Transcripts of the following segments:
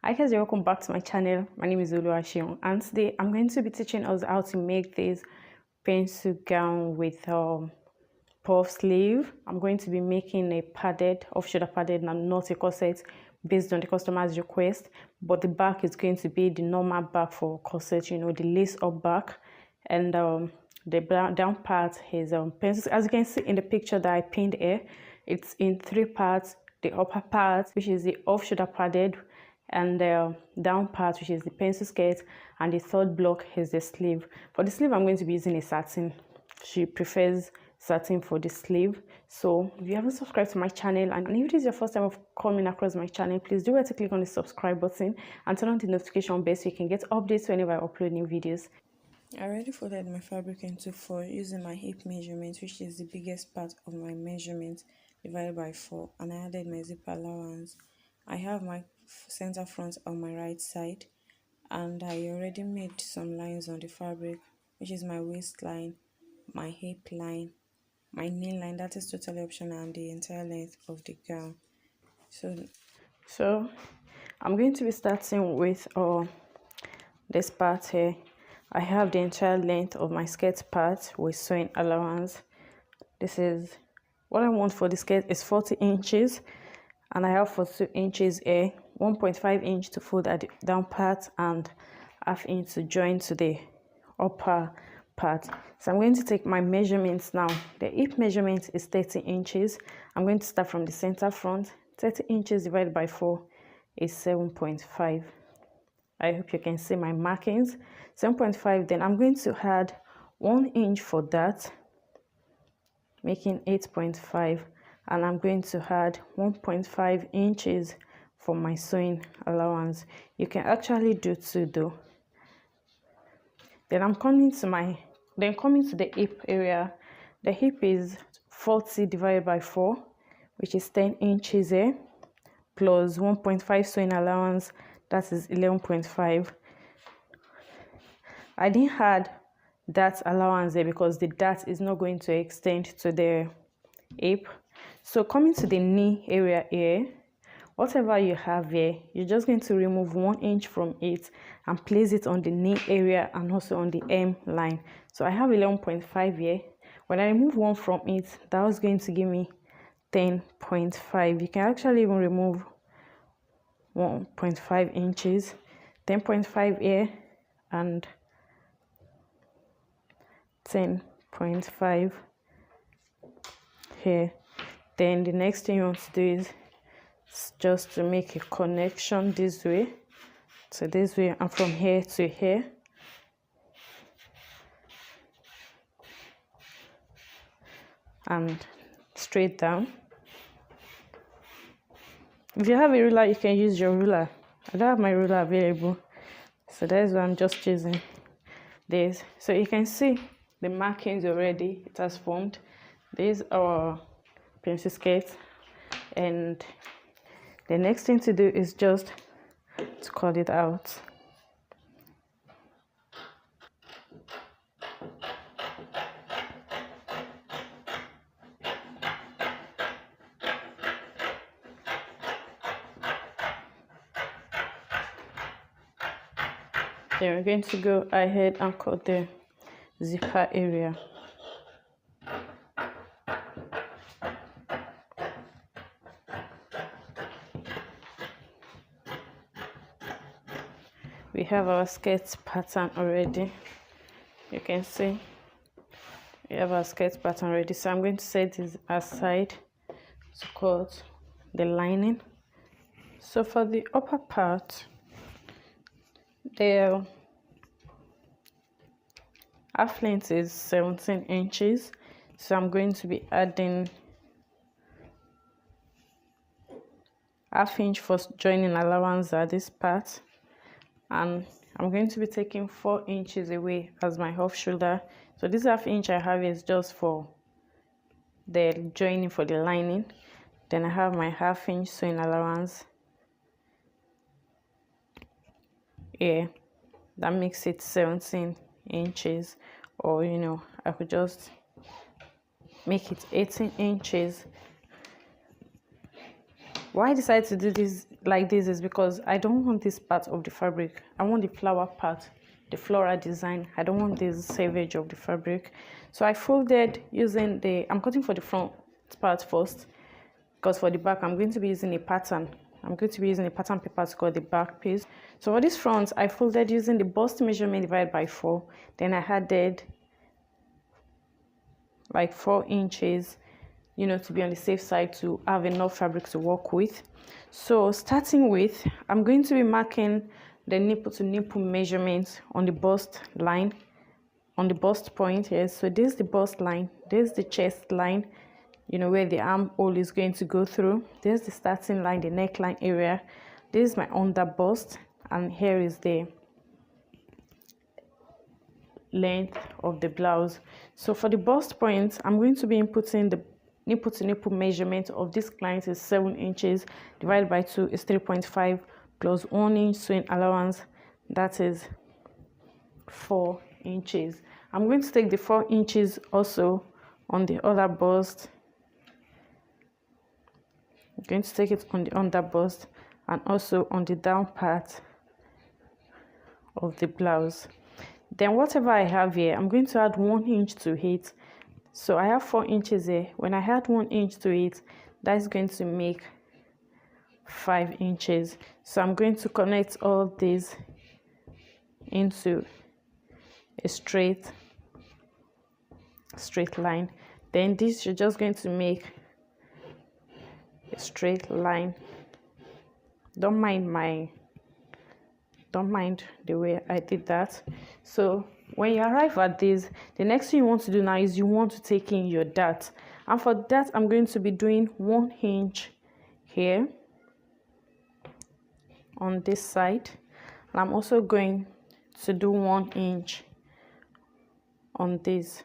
Hi guys, welcome back to my channel. My name is Oluwaseun, and today I'm going to be teaching us how to make this pencil gown with puff sleeve. I'm going to be making a padded, off-shoulder padded, and not a corset based on the customer's request, but the back is going to be the normal back for corset, you know, the lace up back, and the down part is pencil. As you can see in the picture that I pinned here, it's in three parts. The upper part, which is the off-shoulder padded, and the down part, which is the pencil skirt, and the third block is the sleeve. For the sleeve, I'm going to be using a satin. She prefers satin for the sleeve. So if you haven't subscribed to my channel, and if it is your first time of coming across my channel, please do to click on the subscribe button and turn on the notification bell so you can get updates whenever I upload new videos. I already folded my fabric into 4 using my hip measurement, which is the biggest part of my measurement, divided by 4, and I added my zip allowance. I have my center front on my right side, and I already made some lines on the fabric, which is my waistline, my hip line, my knee line, that is totally optional, and the entire length of the gown. So I'm going to be starting with this part here. I have the entire length of my skirt part with sewing allowance. This is what I want for the skirt is 40 inches, and I have 42 inches here, 1.5 inch to fold at the down part and ½ inch to join to the upper part. So I'm going to take my measurements now. The hip measurement is 30 inches. I'm going to start from the center front. 30 inches divided by 4 is 7.5. I hope you can see my markings. 7.5, then I'm going to add 1 inch for that, making 8.5, and I'm going to add 1.5 inches for my sewing allowance. You can actually do 2 though. Then I'm coming to the hip area. The hip is 40 divided by 4, which is 10 inches here, plus 1.5 sewing allowance, that is 11.5. I didn't add that allowance there because the dart is not going to extend to the hip. So coming to the knee area here, whatever you have here, you're just going to remove 1 inch from it and place it on the knee area and also on the hem line. So I have 11.5 here. When I remove 1 from it, that was going to give me 10.5. You can actually even remove 1.5 inches, 10.5 here, and 10.5 here. Then the next thing you want to do is just to make a connection this way to this way, and from here to here. And straight down. If you have a ruler, you can use your ruler. I don't have my ruler available, so that's why I'm just choosing this. So you can see the markings already, it has formed. These are pencil skirts, and the next thing to do is just to cut it out. Then we're going to go ahead and cut the zipper area. We have our skirt pattern already. You can see we have our skirt pattern ready. So I'm going to set this aside to cut the lining. So for the upper part, the half length is 17 inches. So I'm going to be adding ½ inch for joining allowance at this part, and I'm going to be taking 4 inches away as my off shoulder. So this ½ inch I have is just for the joining for the lining. Then I have my ½ inch sewing allowance here. That makes it 17 inches, or you know, I could just make it 18 inches. Why I decided to do this like this is because I don't want this part of the fabric. I want the flower part, the floral design. I don't want this savage of the fabric. So I folded using I'm cutting for the front part first, because for the back I'm going to be using a pattern. I'm going to be using a pattern paper to cut the back piece. So for this front, I folded using the bust measurement divided by 4. Then I added like 4 inches, to be on the safe side, to have enough fabric to work with. So starting with, I'm going to be marking the nipple to nipple measurements on the bust line, on the bust point here. So this is the bust line, this is the chest line, where the armhole is going to go through. This is the starting line, the neckline area. This is my under bust, and here is the length of the blouse. So for the bust point, I'm going to be inputting the nipple to nipple measurement of this client is 7 inches divided by 2 is 3.5 plus 1 inch sewing allowance, that is 4 inches. I'm going to take the 4 inches also on the other bust. I'm going to take it on the under bust and also on the down part of the blouse. Then whatever I have here, I'm going to add 1 inch to it. So I have 4 inches here. When I add 1 inch to it, that's going to make 5 inches. So I'm going to connect all these into a straight line. Then this, you're just going to make a straight line. Don't mind the way I did that. So when you arrive at this, the next thing you want to do now is you want to take in your dart. And for that, I'm going to be doing 1 inch here on this side. And I'm also going to do 1 inch on this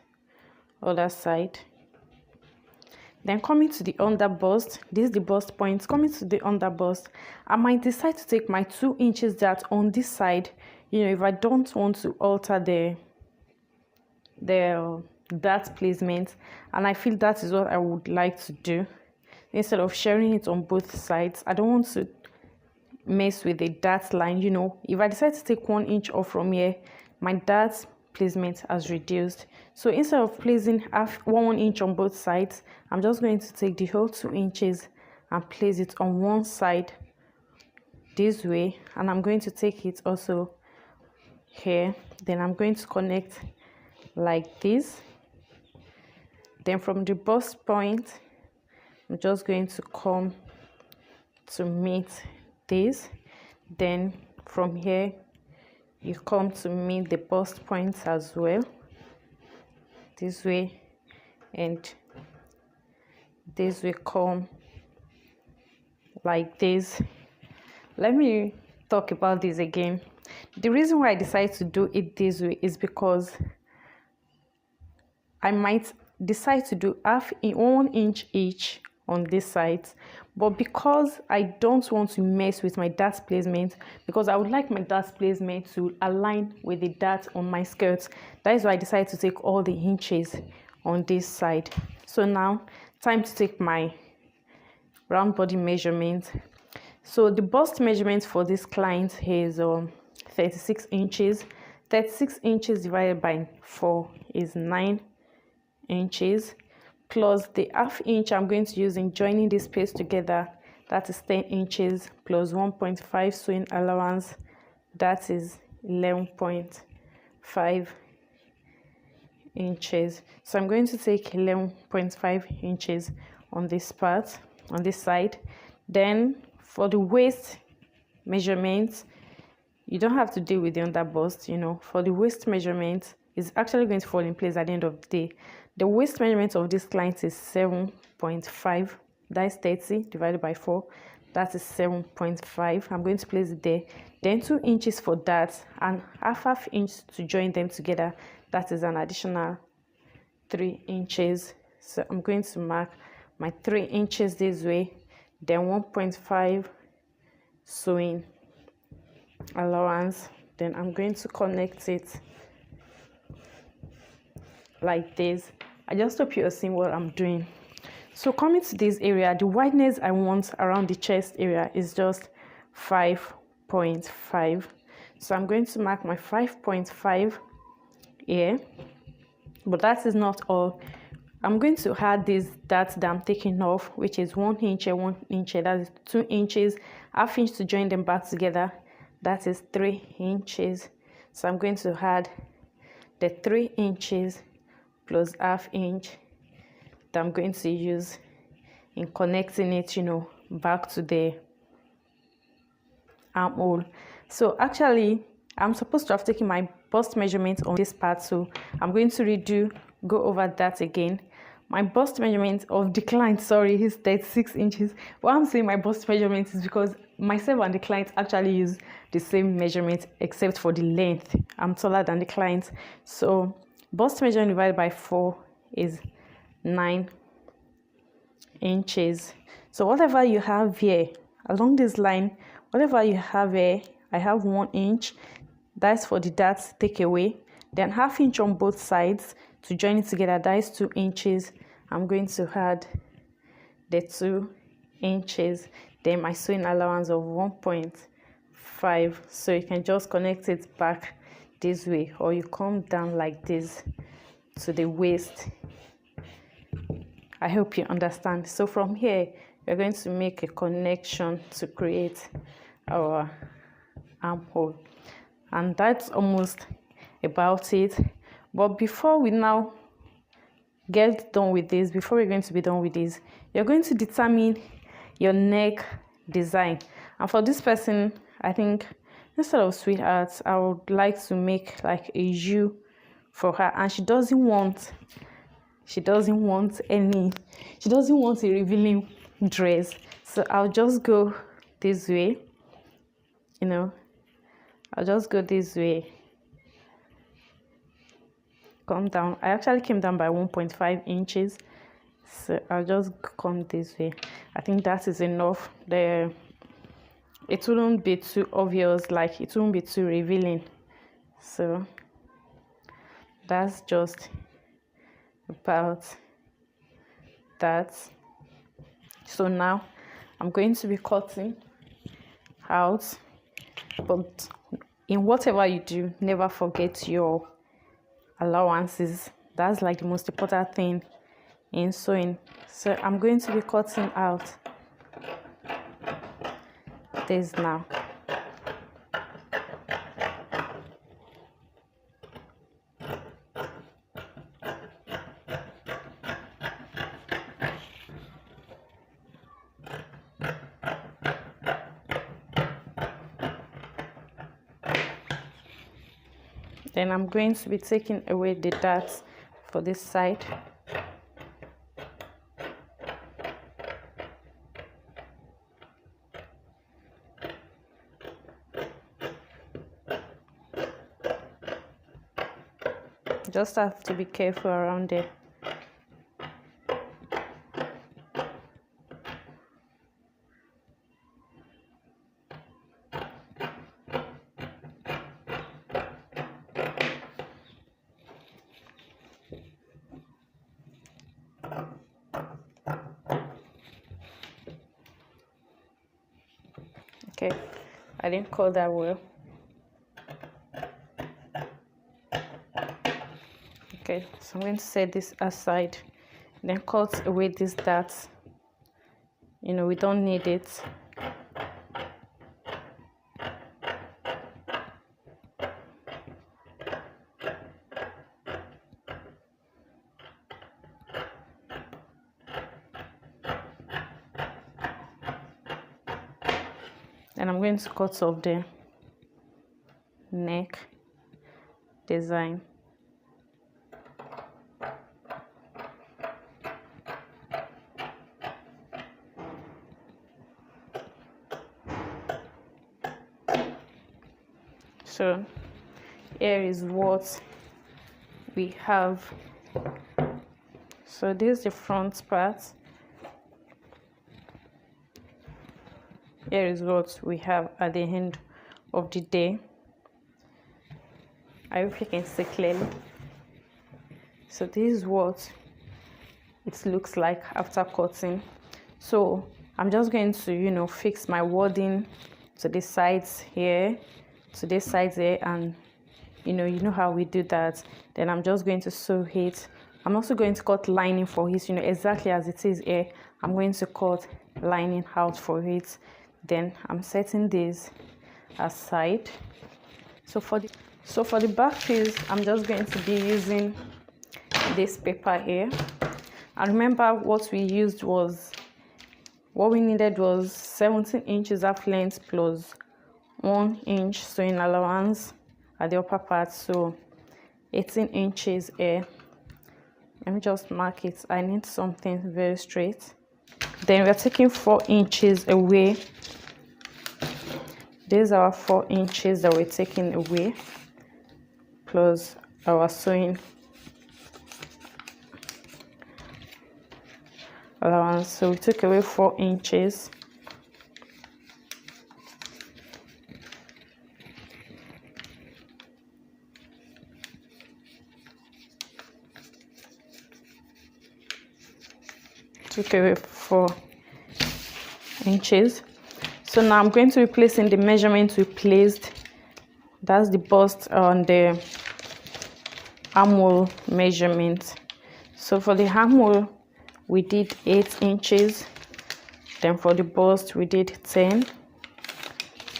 other side. Then coming to the under bust, this is the bust point. Coming to the under bust, I might decide to take my 2 inches dart on this side, if I don't want to alter the dart placement, and I feel that is what I would like to do. Instead of sharing it on both sides, I don't want to mess with the dart line. If I decide to take 1 inch off from here, my dart placement has reduced. So instead of placing 1 inch on both sides, I'm just going to take the whole 2 inches and place it on one side this way, and I'm going to take it also here. Then I'm going to connect like this. Then from the bust point, I'm just going to come to meet this. Then from here, you come to meet the bust points as well, this way, and this will come like this. Let me talk about this again. The reason why I decided to do it this way is because I might decide to do 1 inch each on this side, but because I don't want to mess with my dart placement, because I would like my dart placement to align with the dart on my skirt, that is why I decided to take all the inches on this side. So now time to take my round body measurement. So the bust measurement for this client is 36 inches. 36 inches divided by 4 is 9 inches, plus the ½ inch I'm going to use in joining this piece together, that is 10 inches, plus 1.5 sewing allowance, that is 11.5 inches. So I'm going to take 11.5 inches on this part, on this side. Then for the waist measurement, you don't have to deal with the under bust. For the waist measurement, it's actually going to fall in place at the end of the day. The waist measurement of this client is 7.5. That is 30 divided by 4. That is 7.5. I'm going to place it there. Then 2 inches for that, and half inch to join them together. That is an additional 3 inches. So I'm going to mark my 3 inches this way. Then 1.5 sewing allowance. Then I'm going to connect it like this. I just hope you're seeing what I'm doing. So coming to this area, the wideness I want around the chest area is just 5.5. So I'm going to mark my 5.5 here, but that is not all. I'm going to add this that I'm taking off, which is 1 inch and 1 inch. That is 2 inches, half inch to join them back together. That is 3 inches. So I'm going to add the 3 inches plus half inch that I'm going to use in connecting it, back to the armhole. So actually, I'm supposed to have taken my bust measurement on this part, so I'm going to go over that again. My bust measurement of the client, is 36 inches. Why I'm saying my bust measurement is because myself and the client actually use the same measurement except for the length. I'm taller than the client. So bust measurement divided by 4 is 9 inches. So whatever you have here, along this line, whatever you have here, I have 1 inch. That's for the dart takeaway. Then half inch on both sides to join it together. That is 2 inches. I'm going to add the 2 inches. Then my sewing allowance of 1.5. So you can just connect it back this way, or you come down like this to the waist. I hope you understand. So from here, we're going to make a connection to create our armhole. And that's almost about it. But before we now get done with this, before we're going to be done with this, you're going to determine your neck design. And for this person, I think instead of sweetheart, I would like to make like a U for her. And she doesn't want a revealing dress. So I'll just go this way, I'll just go this way, come down. I actually came down by 1.5 inches, so I'll just come this way. I think that is enough. It wouldn't be too obvious, like it won't be too revealing. So that's just about that. So now I'm going to be cutting out, but in whatever you do, never forget your allowances. That's like the most important thing in sewing. So I'm going to be cutting out this now. Then I'm going to be taking away the darts for this side. Just have to be careful around it. Okay, I didn't cut that well. Okay, so I'm going to set this aside, then cut away this dart. We don't need it. And I'm going to cut off the neck design. So here is what we have. So this is the front part. Here is what we have at the end of the day. I hope you can see clearly. So this is what it looks like after cutting. So I'm just going to, fix my wording to the sides here, to this side here, and you know how we do that. Then I'm just going to sew it. I'm also going to cut lining for it, exactly as it is here. I'm going to cut lining out for it. Then I'm setting this aside. So for the back piece, I'm just going to be using this paper here. And remember, what we needed was 17 inches half length plus 1 inch sewing allowance at the upper part, so 18 inches here. Let me just mark it. I need something very straight. Then we're taking 4 inches away. These are 4 inches that we're taking away plus our sewing allowance. So we took away 4 inches. Took away 4 inches. So now I'm going to be placing the measurement we placed. That's the bust on the armhole measurement. So for the armhole, we did 8 inches. Then for the bust, we did 10.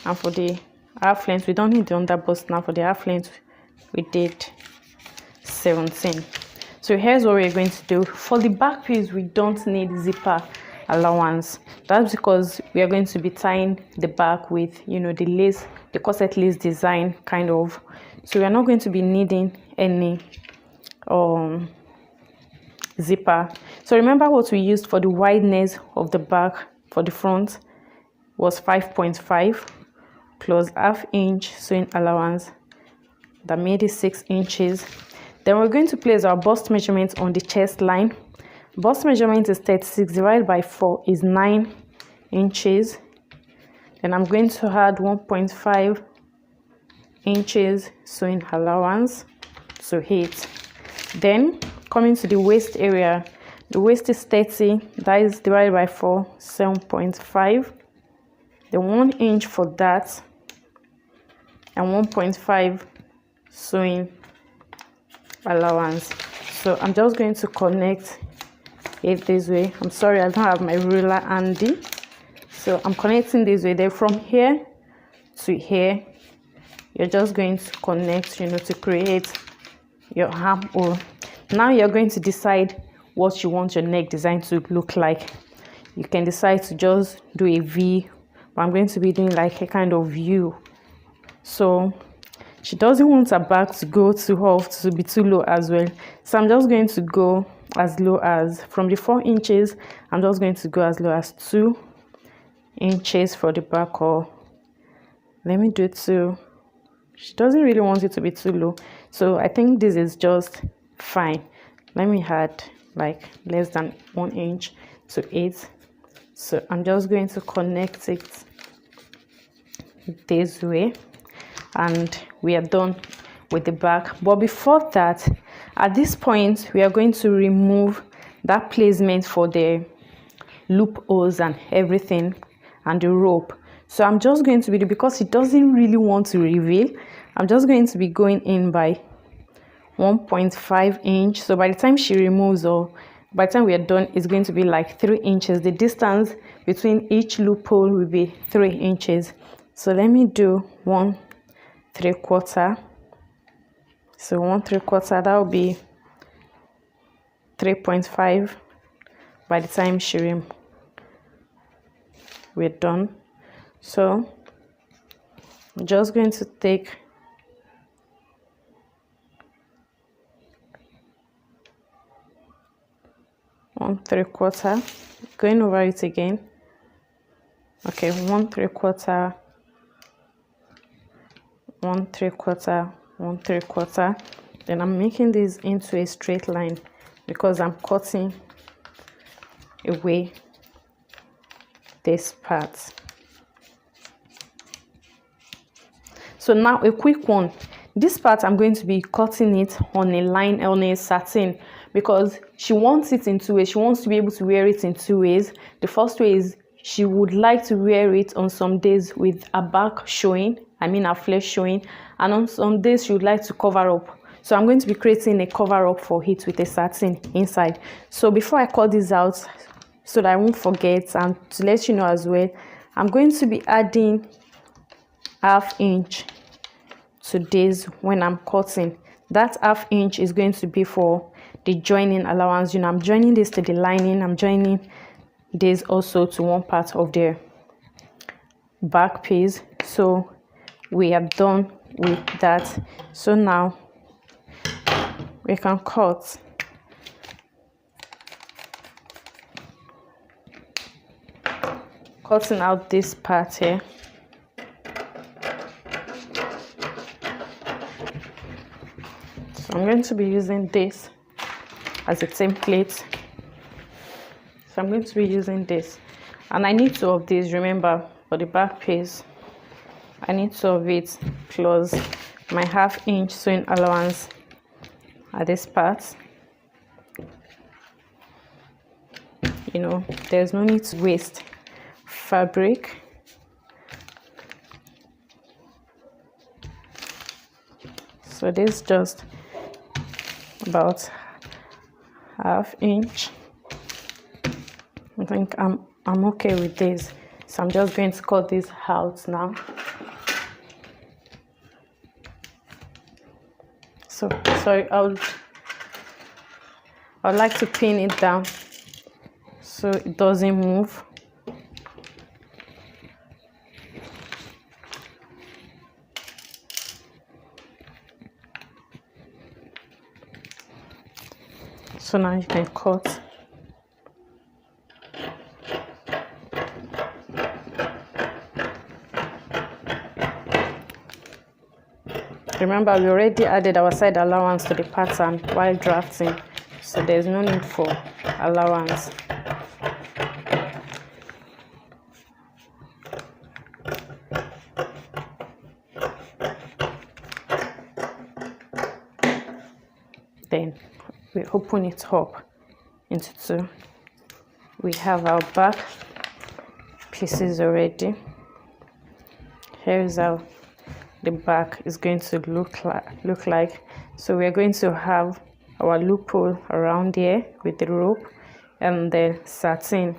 And for the half length, we don't need the under bust now. For the half length, we did 17. So here's what we're going to do. For the back piece, we don't need zipper allowance. That's because we are going to be tying the back with the lace, the corset lace design kind of. So we are not going to be needing any zipper. So remember, what we used for the wideness of the back for the front was 5.5 plus half inch sewing allowance. That made it 6 inches. Then we're going to place our bust measurement on the chest line. Bust measurement is 36 divided by 4 is 9 inches. Then I'm going to add 1.5 inches sewing allowance to it. Then coming to the waist area, the waist is 30, that is divided by 4, 7.5. Then 1 inch for that and 1.5 sewing allowance. So I'm just going to connect it this way. I'm sorry, I don't have my ruler handy, so I'm connecting this way. Then from here to here, you're just going to connect, to create your armhole. Now you're going to decide what you want your neck design to look like. You can decide to just do a V, but I'm going to be doing like a kind of U. So she doesn't want her back to go too off, to be too low as well. So I'm just going to go as low as, from the 4 inches, I'm just going to go as low as 2 inches for the back, or let me do 2. She doesn't really want it to be too low, so I think this is just fine. Let me add like less than 1 inch to it. So I'm just going to connect it this way, and we are done with the back. But before that, at this point, we are going to remove that placement for the loopholes and everything and the rope. So I'm just going to be, because it doesn't really want to reveal, I'm just going to be going in by 1.5 inch. So by the time she removes, or by the time we are done, it's going to be like 3 inches. The distance between each loophole will be 3 inches. So let me do 1/3. So 1/3, that will be 3.5 by the time we're done. So I'm just going to take one 1/3, going over it again. Okay, 1/3, 1/3, 1/3. Then I'm making this into a straight line because I'm cutting away this part. So now a quick one. This part I'm going to be cutting it on a line, on a satin, because she wants it in 2 ways. She wants to be able to wear it in 2 ways. The first way is she would like to wear it on some days with her back showing, I mean her flesh showing, and on some days she would like to cover up. So I'm going to be creating a cover up for it with a satin inside. So before I cut this out, so that I won't forget, and to let you know as well, I'm going to be adding 1/2 inch to this when I'm cutting. That 1/2 inch is going to be for the joining allowance. You know, I'm joining this to the lining, I'm joining this also to one part of the back piece. So we are done with that. So now we can cut. Cutting out this part here. So I'm going to be using this as a template. So I'm going to be using this, and I need 2 of these, remember, for the back piece. I need 2 of it plus my 1/2 inch sewing allowance at this part. You know, there's no need to waste fabric. So this is just about 1/2 inch. I think I'm okay with this. So I'm just going to cut this out now. So sorry, I would like to pin it down so it doesn't move. So now you can cut. Remember, we already added our side allowance to the pattern while drafting, so there's no need for allowance. Then we open it up into 2. We have our back pieces already. Here is how the back is going to look like. So we're going to have our loophole around here with the rope and then satin.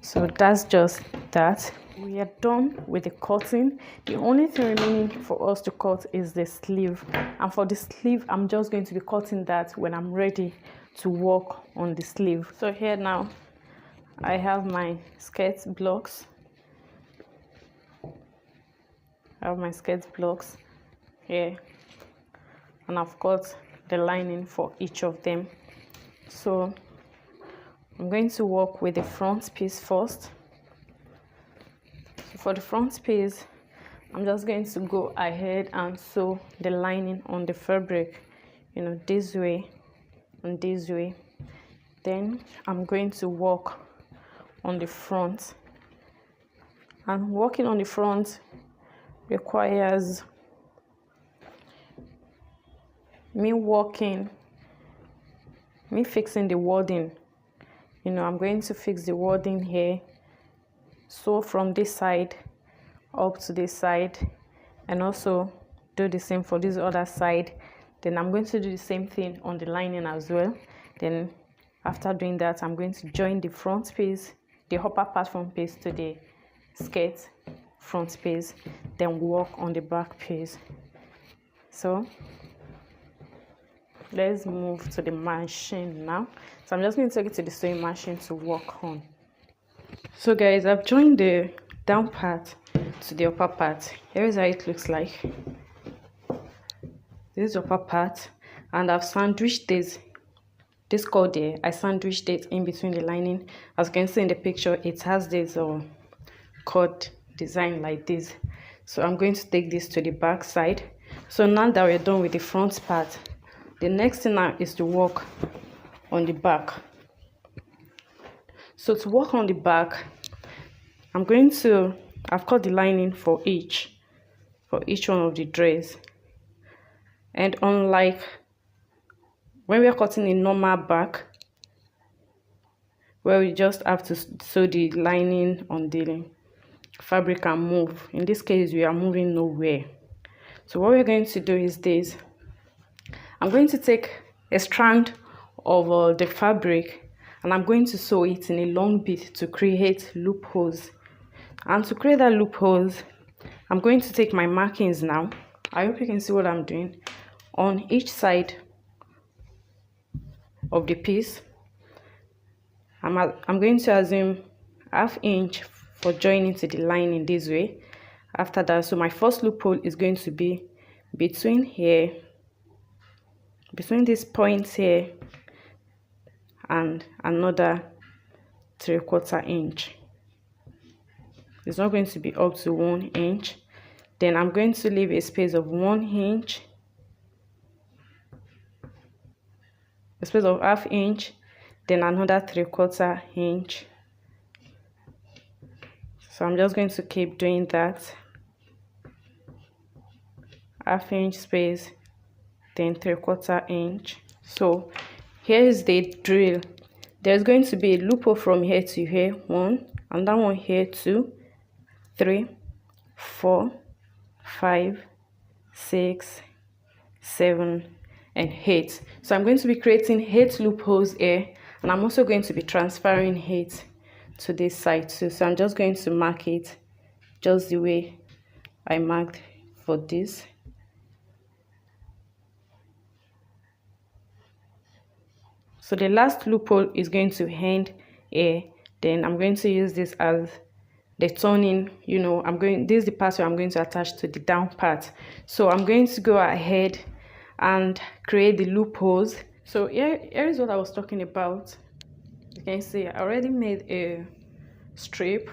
So that's just that. We are done with the cutting. The only thing remaining for us to cut is the sleeve, and for the sleeve I'm just going to be cutting that when I'm ready to work on the sleeve. So here now I have my skirt blocks. I have my skirt blocks here, and I've got the lining for each of them. So I'm going to work with the front piece first. So for the front piece, I'm just going to go ahead and sew the lining on the fabric, you know, this way and this way. Then I'm going to work on the front, and working on the front requires me fixing the wording. You know, I'm going to fix the wording here, so from this side up to this side, and also do the same for this other side. Then I'm going to do the same thing on the lining as well. Then after doing that, I'm going to join the front piece, the upper part front piece, to the skirt front piece, then work on the back piece. So let's move to the machine now. So I'm just going to take it to the sewing machine to work on. So guys, I've joined the down part to the upper part. Here is how it looks like. This is the upper part, and I've sandwiched this cord here. I sandwiched it in between the lining. As you can see in the picture, it has this cord design like this. So I'm going to take this to the back side. So now that we're done with the front part, the next thing now is to work on the back. So to work on the back, I've cut the lining for each one of the dress. And unlike when we are cutting a normal back, where we just have to sew the lining on the fabric and move. In this case, we are moving nowhere. So what we're going to do is this. I'm going to take a strand of the fabric and I'm going to sew it in a long bit to create loopholes. And to create that loopholes, I'm going to take my markings now. I hope you can see what I'm doing. On each side of the piece, I'm going to assume 1/2 inch for joining to the lining this way. After that, so my first loophole is going to be between here, between these points here, and another 3/4 inch. It's not going to be up to 1 inch. Then I'm going to leave a space of 1 inch, a space of 1/2 inch, then another 3/4 inch. So I'm just going to keep doing that. 1/2 inch space, then 3/4 inch. So here is the drill. There's going to be a loophole from here to here, 1, and that one here 2, 3, 4, 5, 6, 7, and 8. So I'm going to be creating 8 loopholes here, and I'm also going to be transferring 8 to this side too. So I'm just going to mark it just the way I marked for this. So the last loophole is going to end here. Then I'm going to use this as the turning, this is the part where I'm going to attach to the down part. So I'm going to go ahead and create the loopholes. So here is what I was talking about. You can see I already made a strip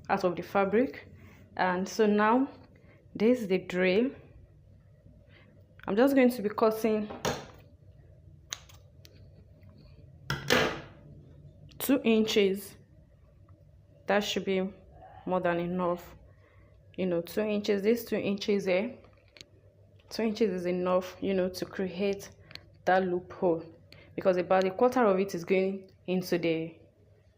out of the fabric, and so now this is the drill. I'm just going to be cutting 2 inches. That should be more than enough. 2 inches, these 2 inches here, 2 inches is enough, to create that loophole, because about 1/4 of it is going into the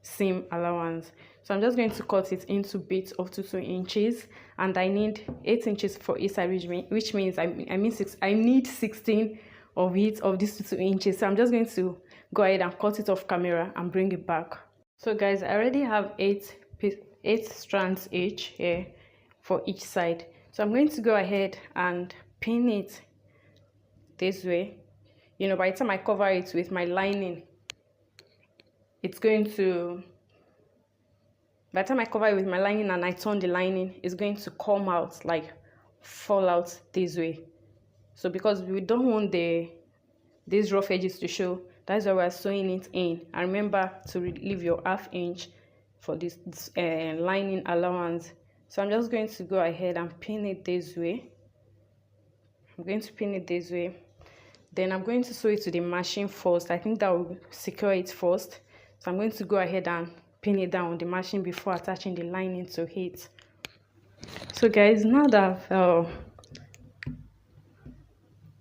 seam allowance. So I'm just going to cut it into bits of 2 inches, and I need 8 inches for each side, which means I need 16 of it, of these 2 inches. So I'm just going to go ahead and cut it off camera and bring it back. So guys, I already have 8 strands each here for each side. So I'm going to go ahead and pin it this way. By the time I cover it with my lining, by the time I cover it with my lining and I turn the lining, it's going to come out, like fall out this way. So because we don't want these rough edges to show, that's why we're sewing it in. And remember to leave your 1/2 inch for this lining allowance. So I'm just going to go ahead and pin it this way. I'm going to pin it this way. Then I'm going to sew it to the machine first. I think that will secure it first. So I'm going to go ahead and pin it down on the machine before attaching the lining to it. So guys, now that I've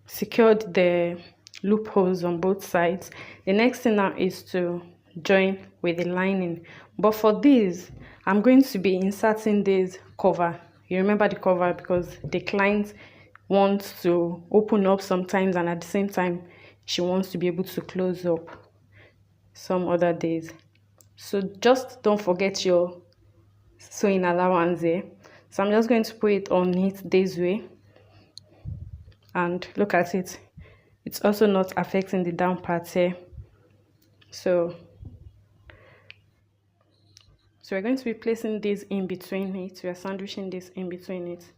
secured the loopholes on both sides, the next thing now is to join with the lining. But for this, I'm going to be inserting this cover. You remember the cover, because the client wants to open up sometimes, and at the same time she wants to be able to close up some other days. So just don't forget your sewing allowance here. So I'm just going to put it on it this way, and look at it, it's also not affecting the down part here. So we're going to be placing this in between it. We are sandwiching this in between it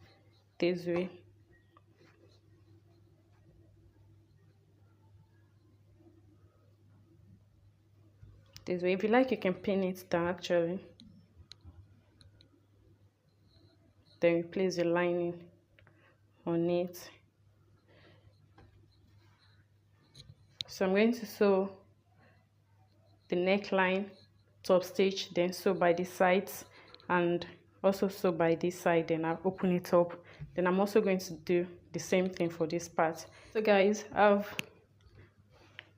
this way. This way. If you like, you can pin it down actually. Then you place the lining on it. So I'm going to sew the neckline, top stitch, then sew by the sides, and also sew by this side. Then I'll open it up. Then I'm also going to do the same thing for this part. So guys, I've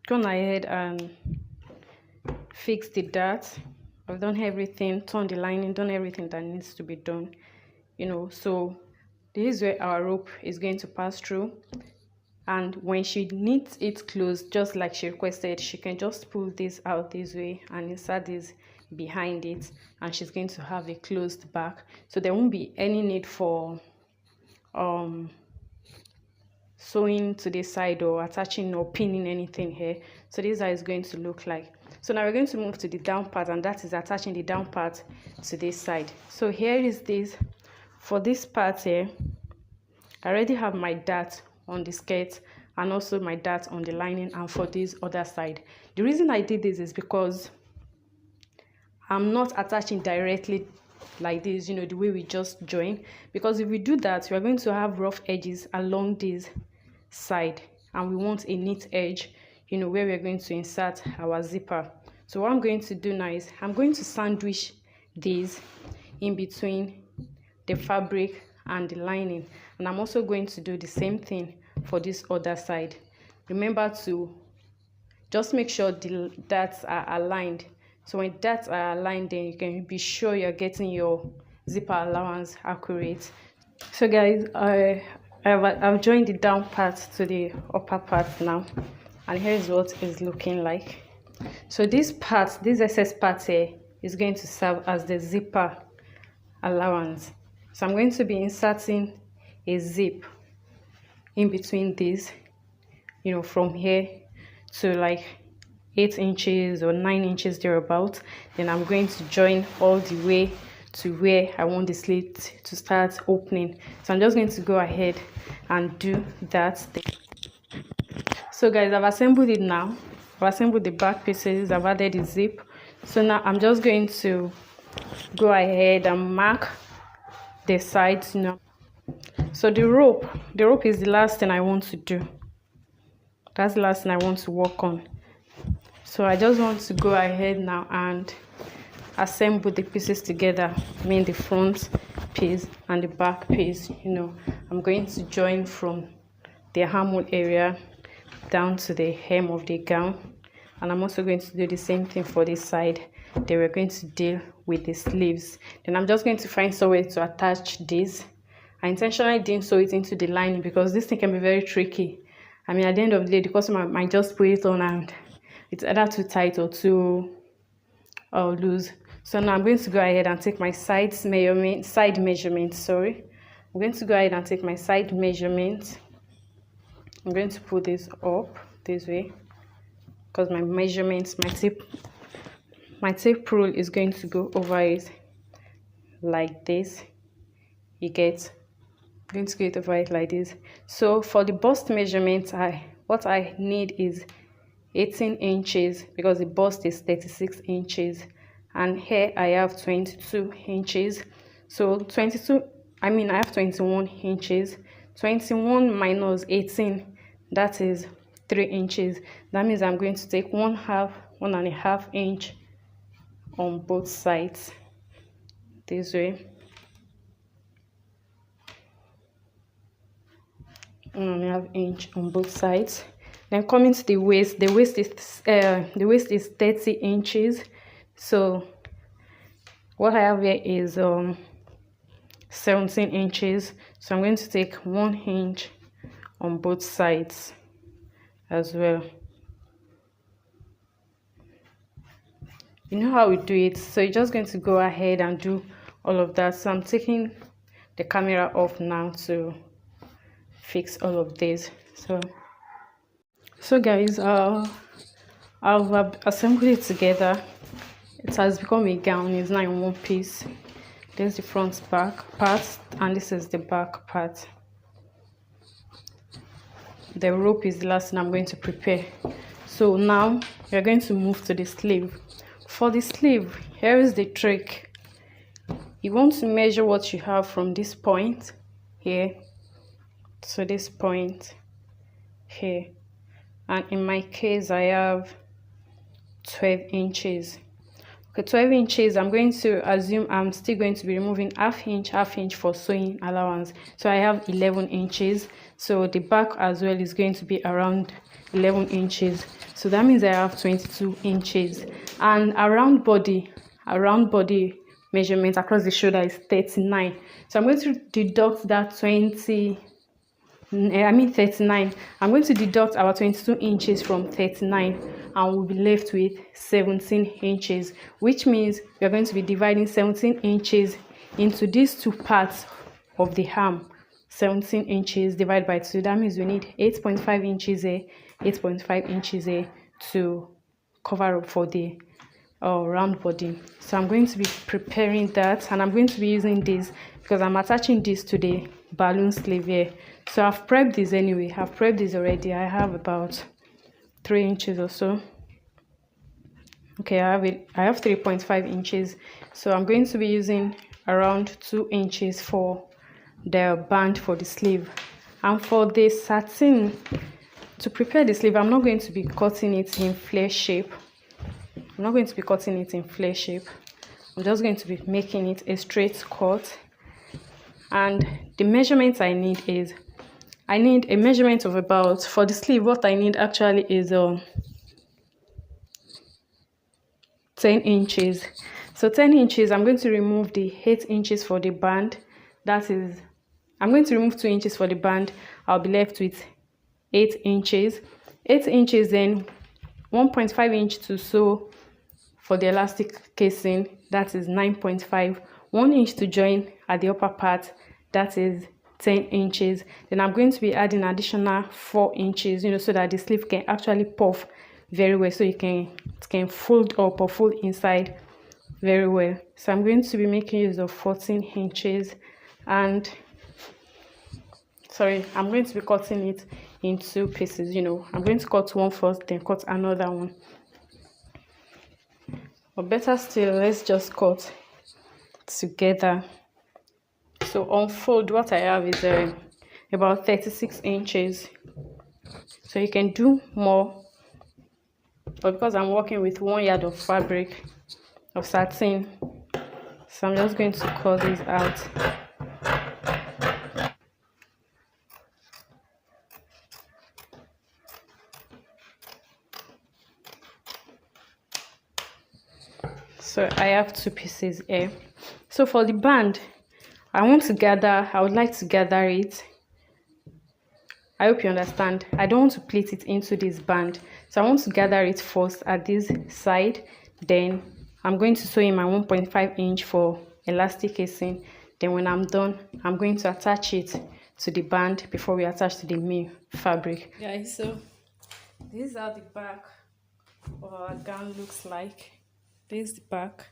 gone ahead and fixed the dart. I've done everything, turned the lining, done everything that needs to be done, so this is where our rope is going to pass through. And when she knits it closed, just like she requested, she can just pull this out this way and insert this behind it, and she's going to have a closed back, so there won't be any need for sewing to this side or attaching or pinning anything here. So this is how it's going to look like. So now we're going to move to the down part, and that is attaching the down part to this side. So here is this. For this part here, I already have my dart on the skirt and also my dart on the lining, and for this other side. The reason I did this is because I'm not attaching directly like this, the way we just join, because if we do that, we are going to have rough edges along this side, and we want a neat edge, where we're going to insert our zipper. So what I'm going to do now is I'm going to sandwich these in between the fabric and the lining, and I'm also going to do the same thing for this other side. Remember to just make sure the darts are aligned. So when darts are aligned, then you can be sure you're getting your zipper allowance accurate. So guys, I've joined the down part to the upper part now, and here's what it's looking like. So this excess part here is going to serve as the zipper allowance. So I'm going to be inserting a zip in between these, from here to like 8 inches or 9 inches thereabout. Then I'm going to join all the way to where I want the slit to start opening. So I'm just going to go ahead and do that thing. So guys, I've assembled it now. I've assembled the back pieces, I've added the zip. So now I'm just going to go ahead and mark the sides. So the rope is the last thing I want to do. That's the last thing I want to work on. So I just want to go ahead now and assemble the pieces together. I mean the front piece and the back piece. I'm going to join from the armhole area down to the hem of the gown, and I'm also going to do the same thing for this side. Then we're going to deal with the sleeves. Then I'm just going to find somewhere to attach this. I intentionally didn't sew it into the lining because this thing can be very tricky. I mean, at the end of the day, the customer might just put it on and it's either too tight or too loose. So now I'm going to go ahead and take my side measurement. Sorry, I'm going to go ahead and take my side measurement. I'm going to put this up this way because my measurements, my tape rule is going to go over it like this. You get, I'm going to go over it like this. So for the bust measurement, what I need is 18 inches because the bust is 36 inches, and here I have 22 inches. So I have 21 inches. 21 minus 18, that is 3 inches. That means I'm going to take 1.5 inch on both sides this way. 1.5 inch on both sides. Then coming to the waist, the waist is 30 inches. So what I have here is 17 inches. So I'm going to take 1 inch on both sides as well. You know how we do it, so you're just going to go ahead and do all of that. So I'm taking the camera off now to fix all of this. So guys, I've assembled it together. It has become a gown. It's now in one piece. There's the front back part, and this is the back part. The rope is the last thing I'm going to prepare. So now we're going to move to the sleeve. For the sleeve, here is the trick. You want to measure what you have from this point here to this point here, and in my case I have 12 inches. Okay, 12 inches, I'm going to assume I'm still going to be removing half inch for sewing allowance. So I have 11 inches. So the back as well is going to be around 11 inches. So that means I have 22 inches. And around body measurement across the shoulder is 39. So I'm going to deduct that 39. I'm going to deduct our 22 inches from 39 and we'll be left with 17 inches, which means we're going to be dividing 17 inches into these two parts of the arm. 17 inches divided by 2, that means we need 8.5 inches here, 8.5 inches here to cover up for the round body. So I'm going to be preparing that, and I'm going to be using this because I'm attaching this to the balloon sleeve here. So I've prepped this anyway. I've prepped this already. I have about 3 inches or so. Okay, I have 3.5 inches. So I'm going to be using around 2 inches for the band for the sleeve. And for the satin, to prepare the sleeve, I'm not going to be cutting it in flare shape. I'm not going to be cutting it in flare shape. I'm just going to be making it a straight cut. And the measurements I need is, I need a measurement of about, for the sleeve, what I need actually is 10 inches. So 10 inches, I'm going to remove the 8 inches for the band. That is, I'm going to remove 2 inches for the band. I'll be left with 8 inches. 8 inches, then 1.5 inch to sew for the elastic casing, that is 9.5. 1 inch to join at the upper part, that is 10 inches. Then I'm going to be adding additional 4 inches, so that the sleeve can actually puff very well, so it can fold up or fold inside very well. So I'm going to be making use of 14 inches, and I'm going to be cutting it in 2 pieces. I'm going to cut one first, then cut another one. But better still, let's just cut together. So unfold, what I have is about 36 inches. So you can do more, but because I'm working with 1 yard of fabric of satin, so I'm just going to cut this out. So I have 2 pieces here. So for the band, I would like to gather it. I hope you understand. I don't want to plait it into this band. So I want to gather it first at this side. Then I'm going to sew in my 1.5 inch for elastic casing. Then when I'm done, I'm going to attach it to the band before we attach to the main fabric. Guys, so this is how the back of our gown looks like. This is the back.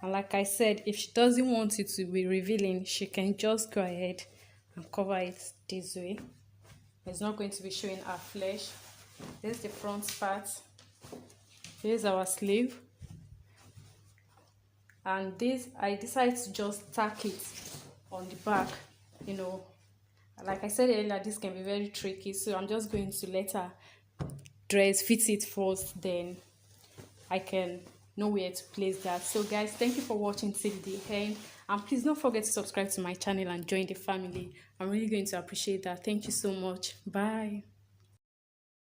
And like I said, if she doesn't want it to be revealing, she can just go ahead and cover it this way. It's not going to be showing our flesh. This is the front part. Here's our sleeve. And this, I decided to just tack it on the back. Like I said earlier, this can be very tricky. So I'm just going to let her fit it first, then I can know where to place that. So guys, thank you for watching till the end, and please don't forget to subscribe to my channel and join the family. I'm really going to appreciate that. Thank you so much. Bye.